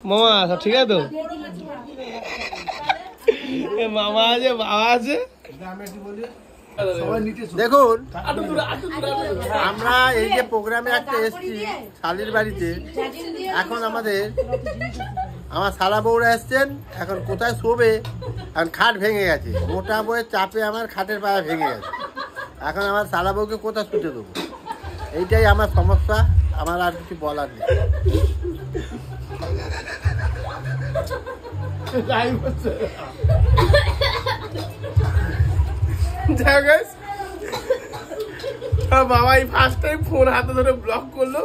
মামা সব ঠিক আছে তো? মামা আছে, বাবা আছে। দেখুন, আমরা এই যে প্রোগ্রামে একটা এসেছি শালির বাড়িতে, এখন আমার শালা বউরা এসছেন, এখন কোথায় শোবে? এখন খাট ভেঙে গেছে, মোটা বইয়ের চাপে আমার খাটের পায়ে ভেঙে গেছে। এখন আমার শালা বউকে কোথায় শুতে দেবো? এইটাই আমার সমস্যা, আমার আর কিছু বলার নেই। বাবা এই ফার্স্ট টাইম ফোন হাতে ধরে ব্লক করলো,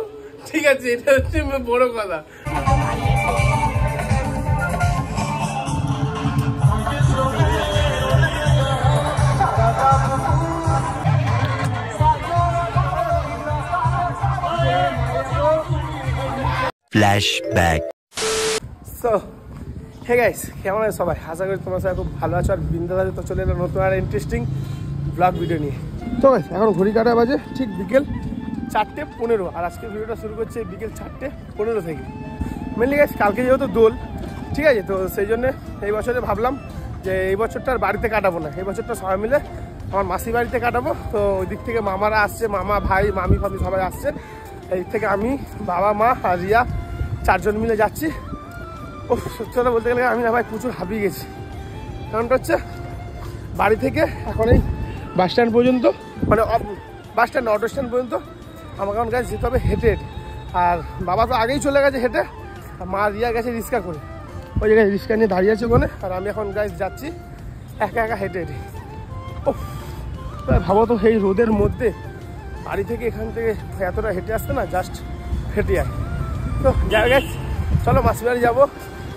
ঠিক আছে, এটা হচ্ছে বড় কথা। ফ্ল্যাশব্যাক। সো হে গাইস, কেমন আছে সবাই? আশা করি তোমার সবাই খুব ভালো আছো আর বিন্দাস আছে। তো চলে এলো নতুন আর ইন্টারেস্টিং ব্লগ ভিডিও নিয়ে। তো গাইস এখন ঘড়ি কাটা বাজে ঠিক বিকেল 4:15, আর আজকে ভিডিওটা শুরু করছে বিকেল 4:15 থেকে। মেনলি গাইস কালকে যেহেতু দোল, ঠিক আছে, তো সেই জন্যে এই বছরে ভাবলাম যে এই বছরটা আর বাড়িতে কাটাবো না, এই বছরটা সবাই মিলে আমার মাসি বাড়িতে কাটাবো। তো ওই দিক থেকে মামারা আসছে, মামা ভাই মামি ফামি সবাই আসছে। এই দিক থেকে আমি, বাবা, মা আর রিয়া 4 জন মিলে যাচ্ছি। ও সত্যি কথা বলতে গেলে আমি না ভাই প্রচুর হাঁপিয়ে গেছি। কারণটা হচ্ছে বাড়ি থেকে এখন এই বাস স্ট্যান্ড পর্যন্ত, মানে বাস স্ট্যান্ড অটো স্ট্যান্ড পর্যন্ত আমাকে এখন গাছ যেতে হবে হেঁটে হেঁটে। আর বাবা তো আগেই চলে গেছে হেঁটে, আর মা রিয়া গেছে রিক্সা করে, ওই জায়গায় রিক্সা নিয়ে দাঁড়িয়ে আছে ওখানে। আর আমি এখন গাছ যাচ্ছি একা একা হেঁটে হেঁটে। ও ভাবো তো এই রোদের মধ্যে বাড়ি থেকে এখান থেকে এতটা হেঁটে আসতে না, জাস্ট হেঁটে যায়। তো যাই গাছ, চলো মাসি বাড়ি যাবো,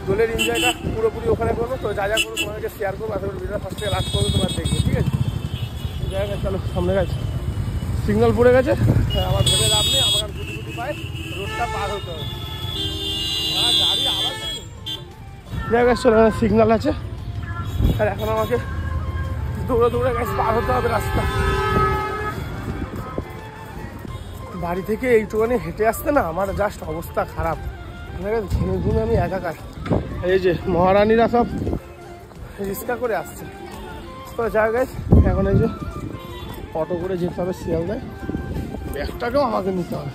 দোলের এনজয়টা পুরোপুরি ওখানে করবো। তো যা যা করবো তোমাদেরকে শেয়ার করবো, আশা করি ভিডিওটা ফার্স্ট থেকে লাস্ট করবো, তোমার দেখবো, ঠিক আছে? যাই গাছ, চলো সামনে গাছ সিগন্যাল পড়ে গেছে, আমার ভেবে লাভ নেই, আমার গুটি গুটি পায়ে রোডটা পার হতে হবে। গাড়ি আবার যাই গাছ, চলো সিগন্যাল আছে, আর এখন আমাকে দৌড়ে দৌড়ে গাছ পার হতে হবে রাস্তা। বাড়ি থেকে এইটুখানি হেঁটে আসতে না আমার জাস্ট অবস্থা খারাপ, ঘুমে ঘুমে আমি একাকার। এই যে মহারানীরা সব রিক্সা করে আসছে। তো যাই গাছ, এখন এই যে অটো করে যেতে হবে শিয়ালদায়। ব্যাগটাকেও আমাকে নিতে হবে,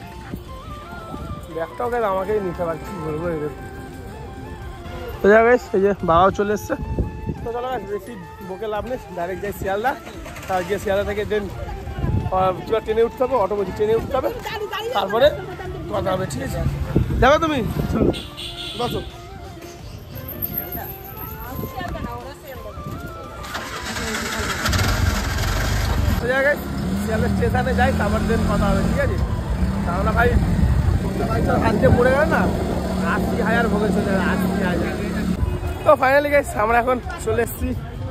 ব্যাগটাও গাছ আমাকেই নিতে হবে, কি বলবো এদের। তো যাই গাছ, এই যে বাবাও চলে এসছে। তো চলো গাছ, বেশি বকে লাভ নেই, ডাইরেক্ট যাই শিয়ালদা। তার গিয়ে শিয়ালদা থেকে দেন ট্রেনে উঠতে হবে, অটো বলছি ট্রেনে উঠতে হবে, তারপরে কথা হবে, ঠিক আছে? যাবে তুমি? বসো। জায়গায় শিয়ালদা স্টেশনে যাই, তারপর দেন কথা হবে, ঠিক আছে? তাহলে ভাই হাতে পড়ে গেল না, 80,000 ভোগে চলে যাবে, 80,000। তো ফাইনালি গাইস আমরা এখন চলে এসেছি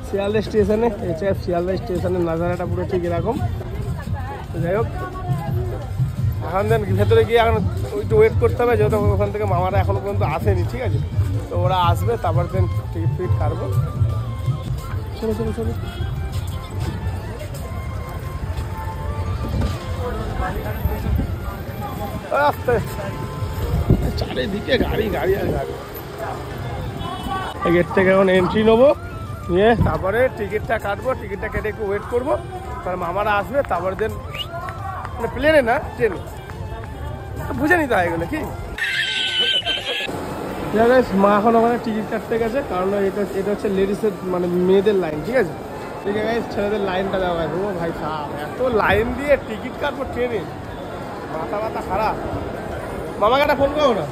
শিয়ালদা স্টেশনে। এটা শিয়ালদা স্টেশনের নাজারাটা পুরো ঠিক এরকম। যাই হোক, এখন দেন ভেতরে গিয়ে এখন একটু ওয়েট করতে হবে, যেহেতু ওখান থেকে মামারা এখনো পর্যন্ত আসেনি, ঠিক আছে? তো ওরা আসবে, তারপর দেন টিকিট ফিট কাটবো। চলো চলো চলো। চারিদিকে গাড়ি গাড়ি আর গাড়ি। গেট থেকে এখন এন্ট্রি নেবো, নিয়ে তারপরে টিকিটটা কাটবো, টিকিটটা কেটে একটু ওয়েট করবো, তার মামারা আসবে, তারপর দেন মানে প্লেনে না ট্রেনে, বুঝে নিতে হয় এগুলো কি। মা এখন ওখানে টিকিট কাটতে গেছে, কারণ এটা হচ্ছে লেডিসের মানে মেয়েদের লাইন, ঠিক আছে? ঠিক আছে, ছেলেদের লাইনটা দেওয়া হয়। ও ভাই সাহেব, এত লাইন দিয়ে টিকিট কাটবো ট্রেনে, মাথা মাথা খারাপ। মামাকে একটা ফোন করো না,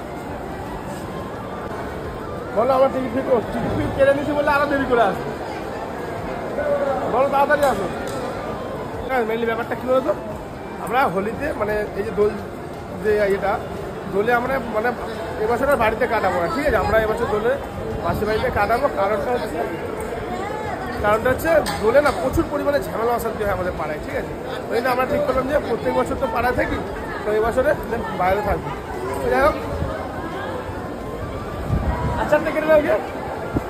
বলো আমার টিকিট ফিট কেটে নিচ্ছি বললে আরো দেরি করে আসবে, বলো তাড়াতাড়ি আসো। মেনলি ব্যাপারটা কী বলতো, আমরা হোলিতে মানে এই যে দোল যে এটা দোলে আমরা মানে এবছর আর বাড়িতে কাটাবো না, ঠিক আছে? আমরা এবছর দোলে মাসির বাড়িতে কাটাবো। কারণটা হচ্ছে দোলে না প্রচুর পরিমাণে ঝামেলা অশান্তি হয় আমাদের পাড়ায়, ঠিক আছে? ওই জন্য আমরা ঠিক করলাম যে প্রত্যেক বছর তো পাড়ায় থাকি, তো এই বছরে বাইরে থাকবো। যাই হোক, 4টা কেটে নেবে,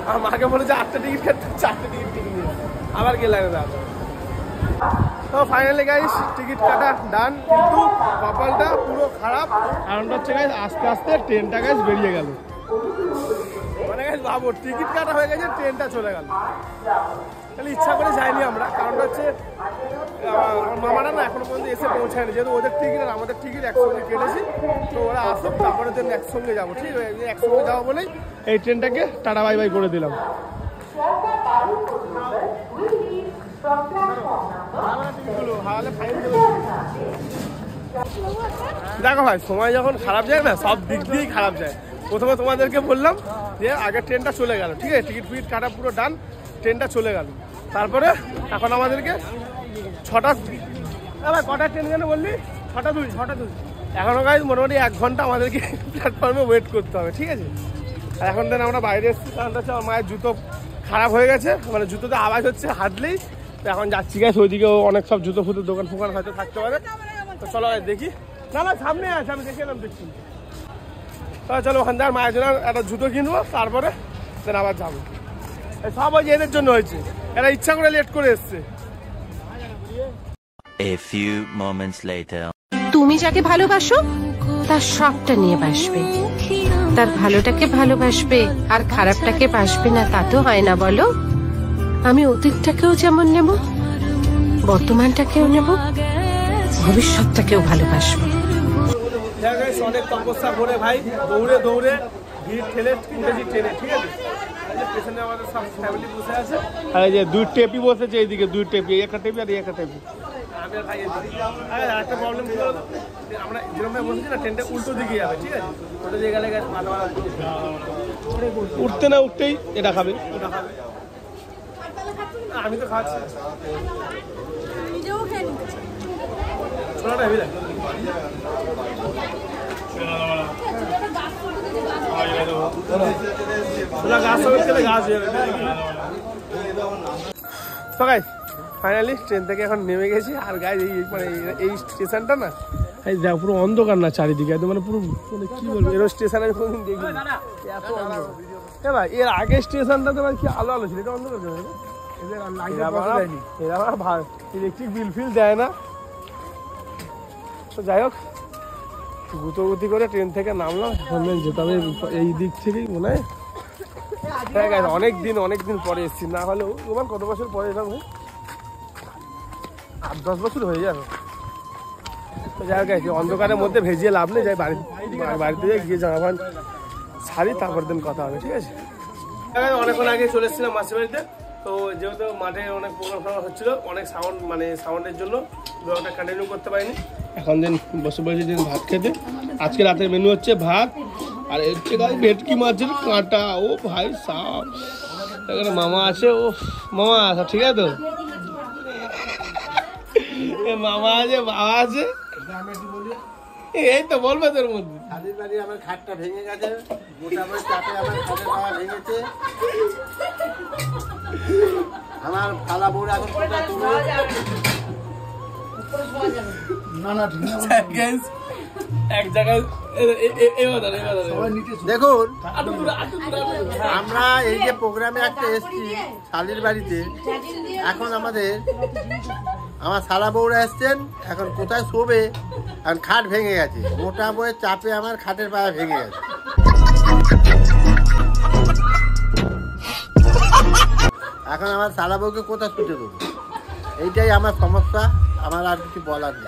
আর মাকে বলে যে 8টা টিকিট কাটতে, 4টে টিকিট কিনে নিয়ে আবার গেলে দাদা। তো ফাইনালি গাইস টিকিট কাটা ডান, কিন্তু কপালটা পুরো খারাপ। কারণটা হচ্ছে গাইস আস্তে আস্তে ট্রেনটা গাইস বেরিয়ে গেল। ভাবো টিকিট কাটা হয়ে গেছে, ট্রেনটা চলে গেল। তাহলে ইচ্ছা করে যাইনি আমরা, কারণটা হচ্ছে আমার মামারা না এখনো পর্যন্ত এসে পৌঁছায়নি, যেহেতু ওদের টিকিট আর আমাদের টিকিট একসঙ্গে কেটেছি। তো ওরা আসুক, তারপরে যেন একসঙ্গে যাবো, ঠিক আছে? একসঙ্গে যাবো বলেই এই ট্রেনটাকে টাটা বাই বাই করে দিলাম। দেখো ভাই, সময় যখন খারাপ যায় না, সব দিক দিয়েই খারাপ যায়। প্রথমে তোমাদেরকে বললাম যে আগের ট্রেনটা চলে গেল, ঠিক আছে? টিকিট ফিকিট কাটা পুরো ডান, ট্রেনটা চলে গেল। তারপরে এখন আমাদেরকে 6টা কটার ট্রেন যেন বললি? 6টা 2। এখনও গাইজ মোটামুটি 1 ঘন্টা আমাদেরকে প্ল্যাটফর্মে ওয়েট করতে হবে, ঠিক আছে? আর এখন দেন আমরা বাইরে এসেছি, কারণটা হচ্ছে আমার মায়ের জুতো খারাপ হয়ে গেছে, মানে জুতোতে আওয়াজ হচ্ছে হাঁটলেই। তো এখন যাচ্ছি গাইজ, ওইদিকেও অনেক সব জুতো ফুতো দোকান ফোকান হয়তো থাকতে পারে। তো চলো গাইজ দেখি। না সামনে আছে, আমি দেখে এলাম, দেখছি। তাহলে চলো ওখান থেকে মায়ের জন্য একটা জুতো কিনবো, তারপরে দেন আবার যাবো। সব ওই যে এদের জন্য হয়েছে, এরা ইচ্ছা করে লেট করে এসছে। A few moments later. তুমি যাকে ভালোবাসো তার সবটা নিয়ে বাসবে, তার ভালোটাকে ভালোবাসবে আর খারাপটাকে বাসবে না, তা তো হয় না বলো? আমি অতীতটাকেও যেমন নেব, বর্তমানটাকেও নেব, ভবিষ্যৎটাকেও ভালোবাসবো। অনেক তপস্যা করে ভাই, দৌড়ে দৌড়ে ভিড় ঠেলে উঠেছি ট্রেনে, ঠিক আছে? পেছনে আমাদের সব ফ্যামিলি বসে আছে, আর এই যে 2 টেপি বসেছে এইদিকে, 2 টেপি, একটা টেপি আর একটা টেপি। আমি আর ভাই একটা প্রবলেম কি হলো, আমরা যেরকম বসেছি না, ট্রেনটা উল্টো দিকে যাবে, ঠিক আছে? উল্টো দিকে গেলে উঠতে না উঠতেই এটা খাবে, ওটা খাবে। আমি তো খাচ্ছি ছোটটা হেবি লাগে। ফাইনালি ট্রেন থেকে এখন নেমে গেছি। আর গাইজ মানে এই স্টেশনটা না দেখ পুরো অন্ধকার না চারিদিকে, একদম মানে পুরো মানে কি বলবো, এর স্টেশন আমি কোনদিন দেখি এত অন্ধকার। ভাই এর আগে স্টেশনটাতে ভাই কি আলো আলো ছিল, এটা অন্ধকার ছিল। ইলেকট্রিক বিল ফিল দেয় না। তো যাই হোক, গুতোগুতি করে ট্রেন থেকে নামলাম, এখন যেতে হবে এই দিক থেকেই মনে হয়। অনেক দিন পরে এসেছি, না হলেও তোমার কত বছর পরে এলাম? 8-10 বছর হয়ে যাবে। যাই হোক, অন্ধকারের মধ্যে ভেজিয়ে লাভ নেই, যাই বাড়িতে যাই গিয়ে জামা প্যান্ট ছাড়ি, তারপর দিন কথা হবে, ঠিক আছে? অনেকক্ষণ আগে চলে এসেছিলাম মাসির বাড়িতে। তো যেহেতু মাঠে অনেক প্রোগ্রাম হচ্ছিল, অনেক সাউন্ড মানে সাউন্ডের জন্য ব্লগটা কন্টিনিউ করতে পারিনি। এখন দিন বসে বসে দিন ভাত খেতে। আজকে রাতের মেনু হচ্ছে ভাত, আর হচ্ছে ভেটকি মাছের কাঁটা। ও ভাই সাপ, এখানে মামা আছে। ও মামা আচ্ছা ঠিক আছে, তো মামা আছে, বাবা আছে, এই তো বলবে তোর মধ্যে। শালির বাড়ি আমার খাটটা ভেঙে গেছে, মোটামুটি চাপে আমার খাটের পাওয়া ভেঙেছে। আমার খালা বউরা এখন কোথায় তুমি? এক জায়গায় দেখুন, আমরা এই যে প্রোগ্রামে একটা এসছি শালির বাড়িতে, এখন আমার শালা বউরা এসছেন, এখন কোথায় শোবে? এখন খাট ভেঙে গেছে, মোটা বইয়ের চাপে আমার খাটের পায়ে ভেঙে গেছে। এখন আমার শালা বউকে কোথায় শুতে দেবো, এইটাই আমার সমস্যা। আমার আর কিছু বলার নেই।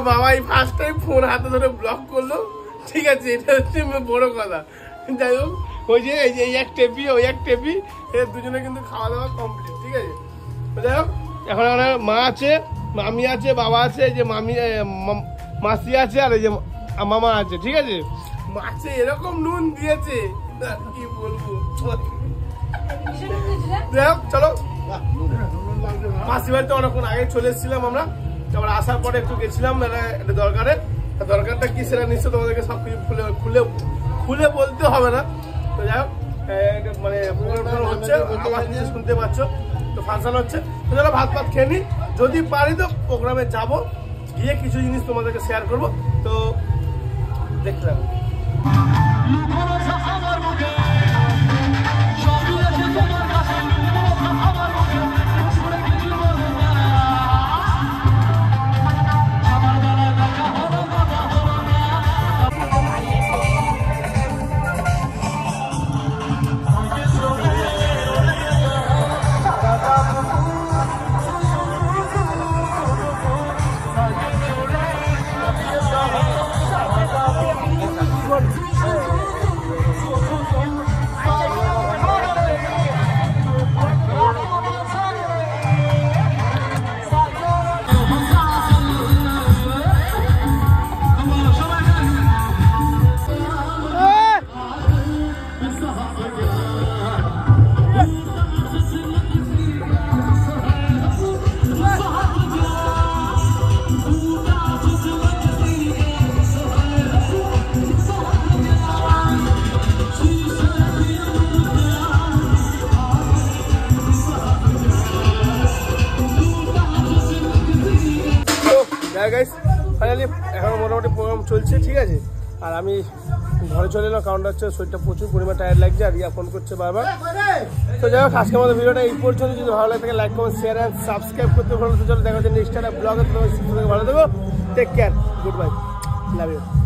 বাবাই ফার্স্ট টাইম ফোন হাতে ধরে ব্লক করলো, ঠিক আছে? এটা হচ্ছে বড় কথা। যাই হোক, ওই যে এই এক টেপি ওই এক টেপি, এর দুজনে কিন্তু খাওয়া দাওয়া কমপ্লিট, ঠিক আছে? যাই হোক, এখন মা আছে, মামি আছে, বাবা আছে, এই যে মাসি আছে, আর এই যে মামা আছে, ঠিক আছে? মাছে এরকম নুন দিয়েছে কি বলবো। যাই হোক চলো, মাসি বাড়িতে অনেকক্ষণ আগে চলে এসেছিলাম আমরা। তারপর আসার পরে একটু গেছিলাম একটা দরকারটা কি সেটা নিশ্চয় তোমাদেরকে সবকিছু খুলে বলতে হবে না। তো যাই হোক, মানে প্রোগ্রাম হচ্ছে, আওয়াজ নিয়ে শুনতে পাচ্ছ, তো ফাংশন হচ্ছে। তো চলো ভাত খেয়ে নি, যদি পারি তো প্রোগ্রামে যাবো, গিয়ে কিছু জিনিস তোমাদেরকে শেয়ার করবো। তো দেখতে যাবো। গাইস ফাইনালি এখন মোটামুটি প্রোগ্রাম চলছে, ঠিক আছে। আর আমি ঘরে চলে এলাম, কারণ হচ্ছে শরীরটা প্রচুর পরিমাণ টায়ার্ড লাগছে, আর রিয়া ফোন করছে বারবার। তো যাই হোক, আজকে আমাদের ভিডিওটা এই পর্যন্ত। যদি ভালো লাগে থাকে like comment share and subscribe করতে ভালো। চলো দেখা হচ্ছে নেক্সট ব্লগে, তোমার ভালো দেবো। Take care, good bye, love you.